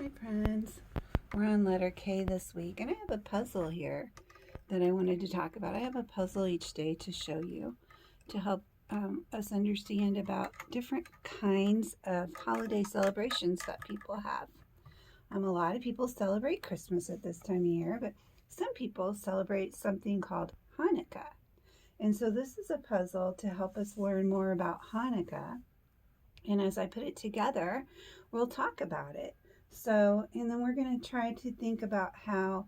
Hi friends, we're on letter K this week and I have a puzzle here that I wanted to talk about. I have a puzzle each day to show you to help us understand about different kinds of holiday celebrations that people have. A lot of people celebrate Christmas at this time of year, but some people celebrate something called Hanukkah. And so this is a puzzle to help us learn more about Hanukkah. And as I put it together, we'll talk about it. So, and then we're going to try to think about how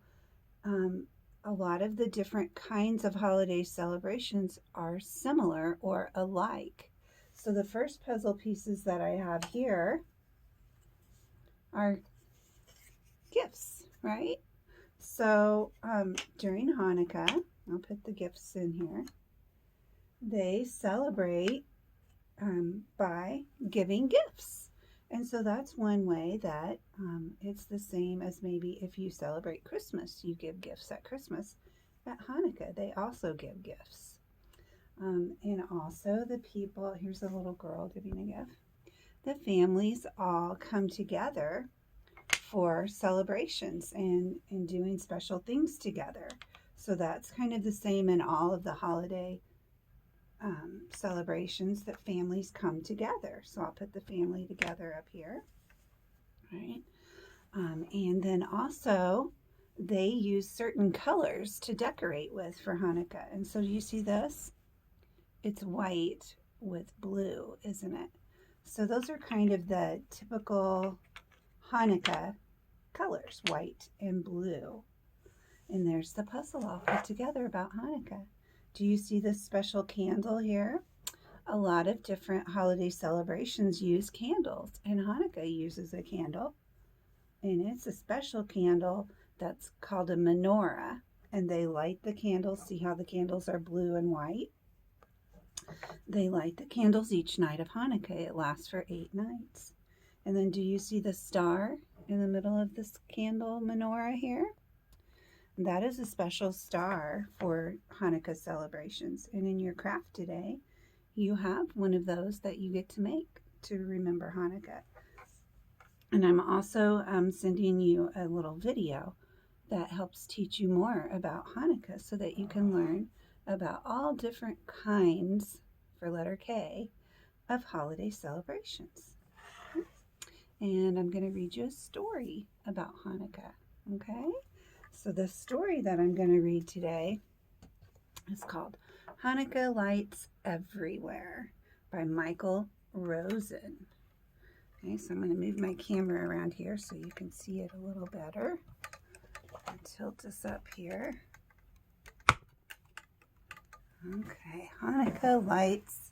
a lot of the different kinds of holiday celebrations are similar or alike. So, the first puzzle pieces that I have here are gifts, right? So, during Hanukkah, I'll put the gifts in here, they celebrate by giving gifts. And so that's one way that it's the same as maybe if you celebrate Christmas, you give gifts at Christmas. At Hanukkah, they also give gifts. And also the people, here's a little girl giving a gift. The families all come together for celebrations and doing special things together. So that's kind of the same in all of the holiday celebrations, that families come together. So I'll put the family together up here, right? And then also they use certain colors to decorate with for Hanukkah. And so do you see this? It's white with blue, isn't it? So those are kind of the typical Hanukkah colors, white and blue. And there's the puzzle all put together about Hanukkah. Do you see this special candle here? A lot of different holiday celebrations use candles, and Hanukkah uses a candle. And it's a special candle that's called a menorah. And they light the candles. See how the candles are blue and white? They light the candles each night of Hanukkah. It lasts for 8 nights. And then do you see the star in the middle of this candle menorah here? That is a special star for Hanukkah celebrations. And in your craft today, you have one of those that you get to make to remember Hanukkah. And I'm also sending you a little video that helps teach you more about Hanukkah so that you can learn about all different kinds, for letter K, of holiday celebrations. And I'm going to read you a story about Hanukkah, okay? So the story that I'm going to read today is called Hanukkah Lights Everywhere by Michael Rosen. Okay, so I'm going to move my camera around here so you can see it a little better. I'll tilt this up here. Okay, Hanukkah Lights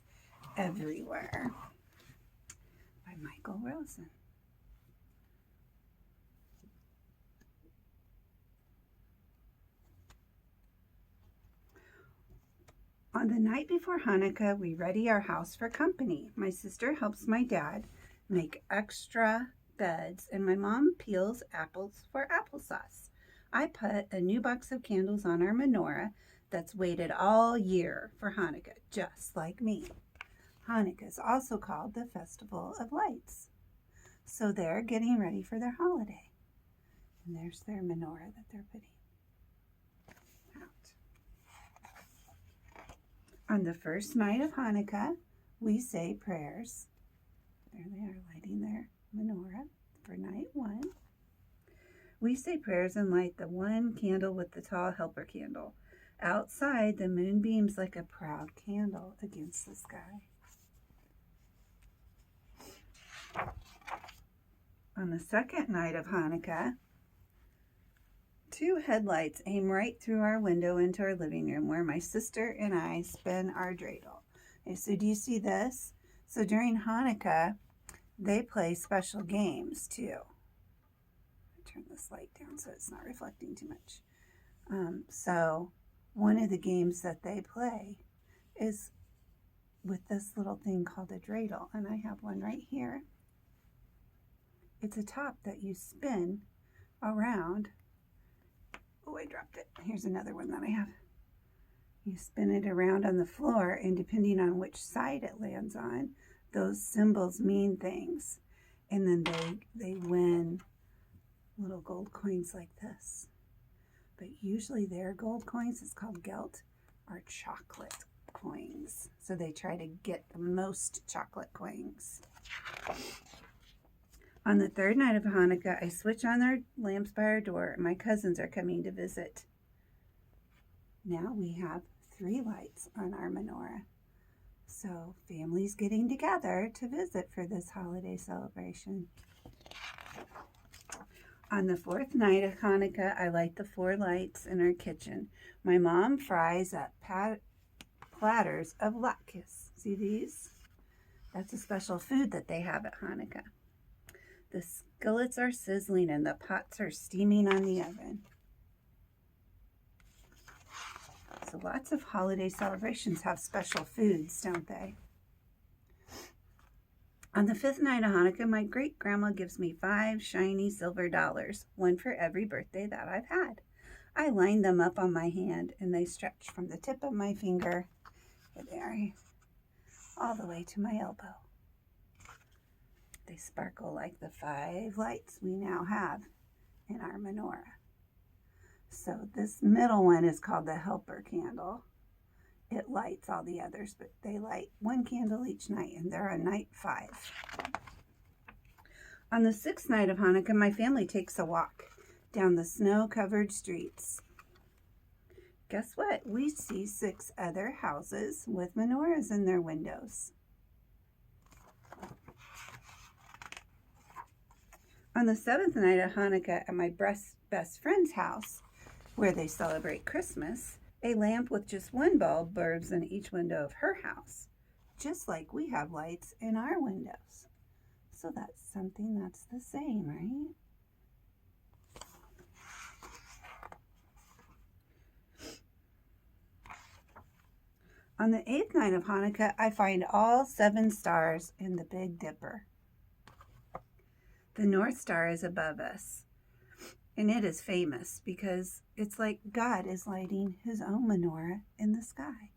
Everywhere by Michael Rosen. On the night before Hanukkah, we ready our house for company. My sister helps my dad make extra beds, and my mom peels apples for applesauce. I put a new box of candles on our menorah that's waited all year for Hanukkah, just like me. Hanukkah is also called the Festival of Lights. So they're getting ready for their holiday. And there's their menorah that they're putting out. On the first night of Hanukkah, we say prayers. There they are, lighting their menorah for night 1. We say prayers and light the one candle with the tall helper candle. Outside, the moon beams like a proud candle against the sky. On the second night of Hanukkah, 2 headlights aim right through our window into our living room where my sister and I spin our dreidel. Okay, so do you see this? So during Hanukkah, they play special games too. Turn this light down so it's not reflecting too much. So one of the games that they play is with this little thing called a dreidel, and I have one right here. It's a top that you spin around. Oh, I dropped it. Here's another one that I have. You spin it around on the floor, and depending on which side it lands on, those symbols mean things. And then they win little gold coins like this. But usually their gold coins, it's called Gelt, are chocolate coins. So they try to get the most chocolate coins. On the third night of Hanukkah, I switch on our lamps by our door, and my cousins are coming to visit. Now we have 3 lights on our menorah. So families getting together to visit for this holiday celebration. On the 4th night of Hanukkah, I light the 4 lights in our kitchen. My mom fries up platters of latkes. See these? That's a special food that they have at Hanukkah. The skillets are sizzling and the pots are steaming on the oven. So lots of holiday celebrations have special foods, don't they? On the 5th night of Hanukkah, my great-grandma gives me 5 shiny silver dollars, one for every birthday that I've had. I line them up on my hand, and they stretch from the tip of my finger, there, all the way to my elbow. They sparkle like the 5 lights we now have in our menorah. So this middle one is called the helper candle. It lights all the others, but they light 1 candle each night, and they're on night 5. On the 6th night of Hanukkah, my family takes a walk down the snow-covered streets. Guess what? We see 6 other houses with menorahs in their windows. On the 7th night of Hanukkah, at my best friend's house, where they celebrate Christmas, a lamp with just 1 bulb burns in each window of her house, just like we have lights in our windows. So that's something that's the same, right? On the 8th night of Hanukkah, I find all 7 stars in the Big Dipper. The North Star is above us, and it is famous because it's like God is lighting his own menorah in the sky.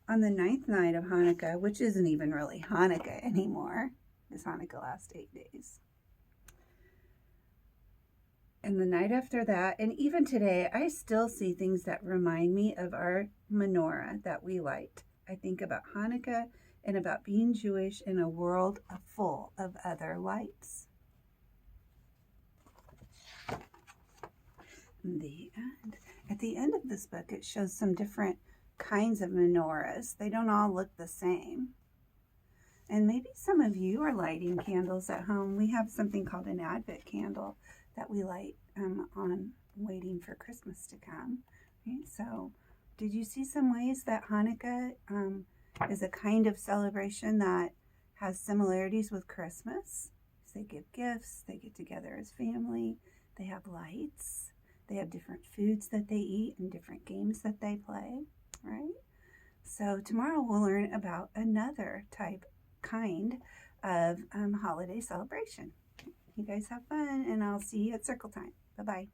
On the 9th night of Hanukkah, which isn't even really Hanukkah anymore, because Hanukkah lasts 8 days. And the night after that, and even today, I still see things that remind me of our menorah that we light. I think about Hanukkah and about being Jewish in a world full of other lights. The end. At the end of this book, it shows some different kinds of menorahs. They don't all look the same. And maybe some of you are lighting candles at home. We have something called an Advent candle that we light on waiting for Christmas to come. Right? So, did you see some ways that Hanukkah is a kind of celebration that has similarities with Christmas? So they give gifts, they get together as family, they have lights, they have different foods that they eat and different games that they play, right? So tomorrow we'll learn about another kind of holiday celebration. You guys have fun, and I'll see you at circle time. Bye-bye.